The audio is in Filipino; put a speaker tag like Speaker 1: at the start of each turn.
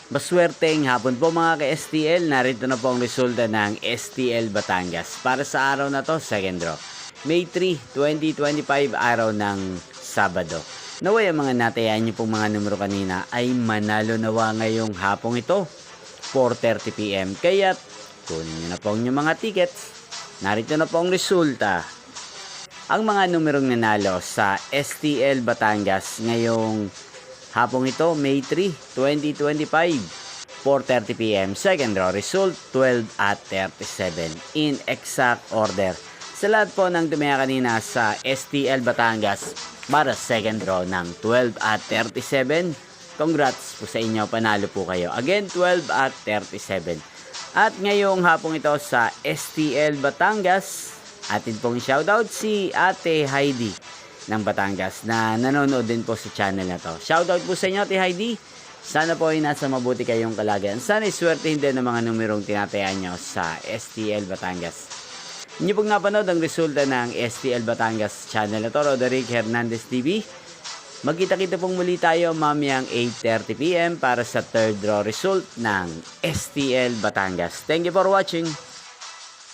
Speaker 1: Maswerteng hapon po mga ka-STL, narito na po ang resulta ng STL Batangas. Para sa araw na to, second draw. May 3, 2025, araw ng Sabado. Naway ang mga natayan niyo pong mga numero kanina ay manalo nawa ngayong hapong ito, 4:30 PM. Kaya kunin niyo na po ang inyong mga tickets. Narito na po ang resulta. Ang mga numerong nanalo sa STL Batangas ngayong hapong ito, May 3, 2025, 4:30 PM. Second draw result, 12 at 37. In exact order. Sa lahat po ng tumaya kanina sa STL Batangas para second draw ng 12 at 37. Congrats po sa inyo, panalo po kayo. Again, 12 at 37. At ngayong hapong ito sa STL Batangas, atin pong shoutout si Ate Heidi ng Batangas na nanonood din po sa channel na to. Shoutout po sa inyo, Ate Heidi. Sana po ay nasa mabuti kayong kalagayan. Sana iswertehin din ng mga numerong tinatayan nyo sa STL Batangas. Inyo pong napanood ang resulta ng STL Batangas channel na to, Roderick Hernandez TV. Magkita-kita pong muli tayo mamayang 8:30 PM para sa third draw result ng STL Batangas. Thank you for watching.